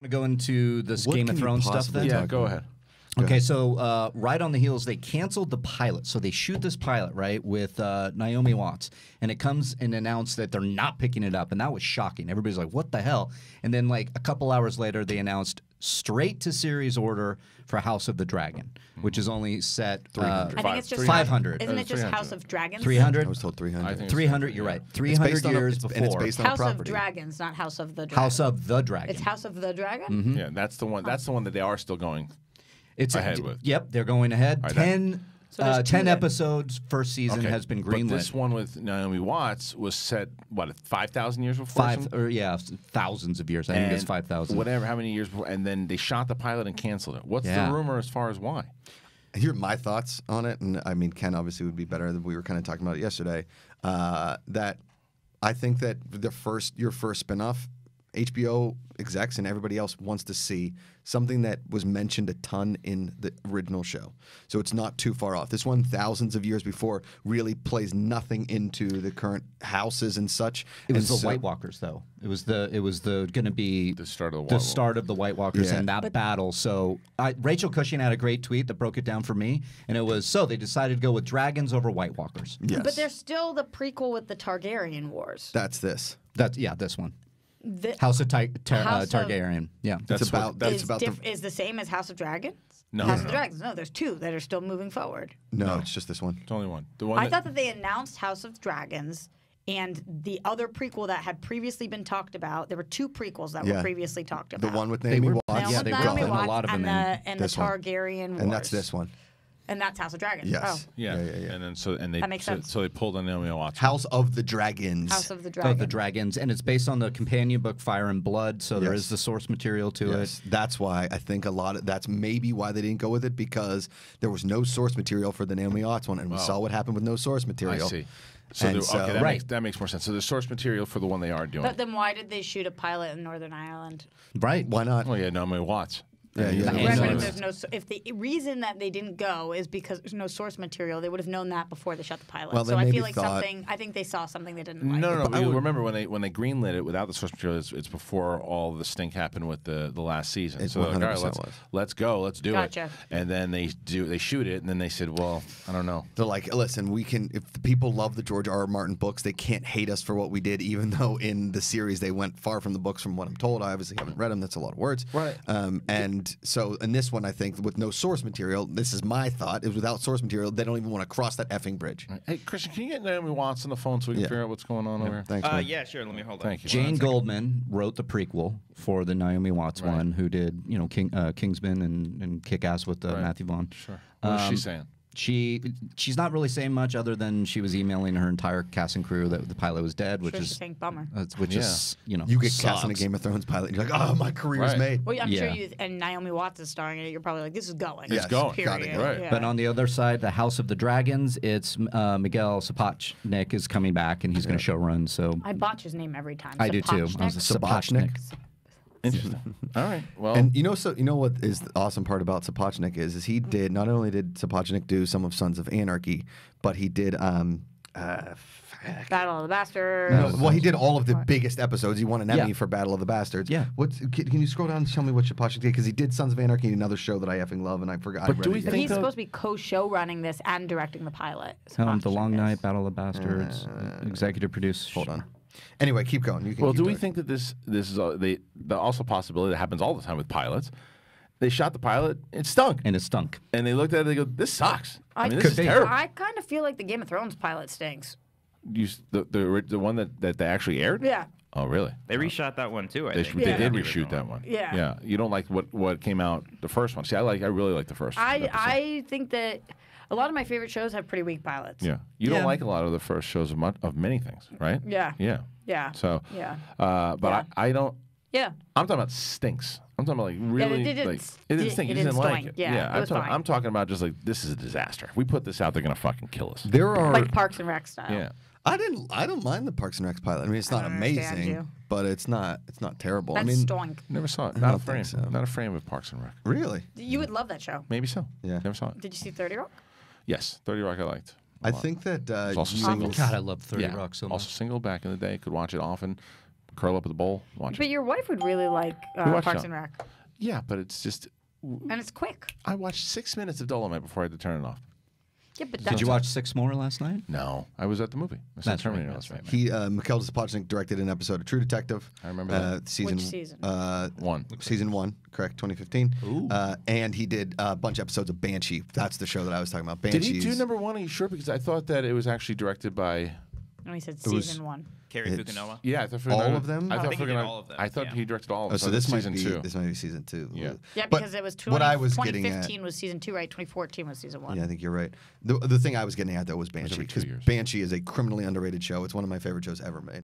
To go into this What Game can of you Thrones stuff possibly then? talk Yeah, go about? ahead. Okay, so right on the heels, they canceled the pilot. So they shoot this pilot, right, with Naomi Watts. And it comes and announced that they're not picking it up. And that was shocking. Everybody's like, what the hell? And then, like, a couple hours later, they announced straight to series order for House of the Dragon, which is only set 300. I think it's just 500. Isn't it just 300. House of Dragons? 300? I was told 300. I think 300, you're right. 300 years before. and it's based on a House of property. Dragons, not House of the Dragon. House of the Dragon. It's House of the Dragon? Yeah, that's the one. That's the one that they are still going. It's ahead with. Yep, they're going ahead. All right, 10, So there's 10 two then. episodes, first season has been But greenlit. this one with Naomi Watts was set, what, 5,000 years before? or something? Thousands of years. I think it's 5,000. Whatever, how many years before? And then they shot the pilot and canceled it. What's Yeah. the rumor as far as why? Here are my thoughts on it, and I mean, Ken obviously would be better. We were kind of talking about it yesterday. That I think that your first spinoff, HBO execs and everybody else wants to see something that was mentioned a ton in the original show. So it's not too far off. This one, thousands of years before, really plays nothing into the current houses and such. It was And the White Walkers, though. It was going to be The start of the the White start of the White Walkers Yeah. and that battle. So Rachel Cushing had a great tweet that broke it down for me, and it was they decided to go with dragons over White Walkers. Yes. But there's still the prequel with the Targaryen Wars. That's this. This one. The, House of House of- Targaryen. Yeah. It's about that's is, about the is the same as House of Dragons? No, House no, of no. Dragons. No, there's two that are still moving forward. no, it's just this one. It's only one. The one I thought that they announced House of Dragons and the other prequel that had previously been talked about. There were two prequels that were Yeah. previously talked The about. one with They Naomi were- Watts. The one Yeah, with they were Naomi putting a Watts lot of and them in. the This one. Targaryen Wars. And that's this one. And that's House of Dragons. Yes. Oh. Yeah. Yeah. And then they That makes sense. so they pulled on Naomi Watts. House of the Dragons. House of the Of Dragons. the dragons, and it's based on the companion book Fire and Blood, so there Yes. is the source material to Yes, that's why I think that's maybe why they didn't go with it, because there was no source material for the Naomi Watts one, and we saw what happened with no source I material. see. And okay, so- that, Right. that makes more sense. So there's source material for the one they are doing. But then why did they shoot a pilot in Northern Ireland? it. Right. Why not? Oh yeah, Naomi Watts. Yeah, Yeah. Right, And but so- if there's no, if the reason that they didn't go is because there's no source material, they would have known that before they shot the pilot. Well, they so I maybe feel like thought- I think they saw something they didn't like. No. But I But would- remember when they greenlit it without the source material, it's before all the stink happened with the last season. It So they're like, all right, 100% was. let's go, let's do Gotcha. it. And then they shoot it, and then they said, well, I don't know. They're like, listen, we can. If the people love the George R.R. Martin books, they can't hate us for what we did, even though in the series they went far from the books. From what I'm told, I obviously haven't read them. That's a lot of words. Right. And so in this one, I think with no source material, this is my thought. Is without source material, they don't even want to cross that effing bridge. Hey, Christian, can you get Naomi Watts on the phone so we can Yeah. figure out what's going on over here? Thanks. man. Yeah, sure. Let me hold on. Thank you. Jane Goldman wrote the prequel for the Naomi Watts Right. one, who did Kingsman and Kick Ass with Right. Matthew Vaughn. Sure. What is she saying? She's not really saying much other than she was emailing her entire cast and crew that the pilot was dead, which Sure, is she's saying bummer. which Yeah. is You get cast in a sucks. Game of Thrones pilot, and you're like, oh, my career's Right. made. Well, I'm sure Yeah. you and Naomi Watts is starring in it. You're probably like, this is going. Yes, going. gotta Period. go. Right. Yeah. But on the other side, the House of the Dragons, it's Miguel Sapochnik is coming back, and he's going to show run. So I botch his name every time. I do too. I was Sapochnik? Sapochnik. Interesting. All right. Well, And you know what is the awesome part about Sapochnik is he did not only did Sapochnik do some of Sons of Anarchy, but he did Battle of the Bastards. well, he did all of the biggest episodes. He won an Emmy Yeah. for Battle of the Bastards. Yeah. Can you scroll down and tell me what Sapochnik did? Because he did Sons of Anarchy, another show that I effing love, and I forgot. But I do read we it But yet. he's though- supposed to be co-show running this and directing the pilot. The Sapochnik Long is. Night, Battle of the Bastards, executive producer. Hold on. Anyway, keep going. You can well, keep do we going. think that this is the also possibility that happens all the time with pilots? They shot the pilot, it stunk, And it stunk. and they looked at it, they go, "This sucks. I mean, this could is be. terrible." I kind of feel like the Game of Thrones pilot stinks. The one that they actually aired? Yeah. Oh, really? They reshot that one too. I They, think. they Yeah. did The reshoot original that one. Yeah. Yeah. You don't like what came out the first one. See, I really like the first. episode. I think that a lot of my favorite shows have pretty weak pilots. Yeah. You Yeah. don't like a lot of the first shows of many things, right? Yeah. Yeah. Yeah. So. Yeah. But Yeah. I don't. Yeah. I'm talking about stinks. I'm talking about like really it didn't like st- it didn't stink. it You didn't didn't like stink. it. Yeah, it was fine. I'm talking about just like this is a disaster. If we put this out, they're gonna fucking kill us. There are. Like Parks and Rec style. Yeah. I don't mind the Parks and Rec pilot. I mean, it's not don't understand amazing, you. but it's not terrible. That's I mean, stonk. Never saw it. I Not a don't frame. think so. Not a frame of Parks and Rec. really. You would love that show. Maybe so. Yeah. Never saw it. Did you see 30 Rock? Yes. 30 Rock I liked. a I lot. think that It's also you- single. God, I love 30 Yeah. Rock so much. Also single back in the day. Could watch it often. curl up with a bowl, watch But it. your wife would really like watch Parks it. and Rec, Yeah, but it's just. and it's quick. I watched 6 minutes of Dolomite before I had to turn it off. Yeah, but Did you watch 6 more last night? No, I was at the movie. I saw That's right, Terminator that's last night. He Mikhail Sapochnik directed an episode of True Detective. I remember that. Season, Which season? One. Season 1, correct, 2015. Ooh. And he did a bunch of episodes of Banshee. That's the show that I was talking about. Did Banshee's. he do number 1? Are you sure? Because I thought that it was actually directed by. And he said was- season 1. Carrie It's- Fukunawa. Yeah, I thought All of them? I I thought think he did all of them, I thought yeah. he directed all of them. Oh, so this might season be 2. this might be season 2. Yeah. Yeah, But because it was what I was getting at- 2015 was season 2, right? 2014 was season 1. Yeah, I think you're right. The thing I was getting at though was Banshee every 2 because years. Banshee is a criminally underrated show. It's one of my favorite shows ever made.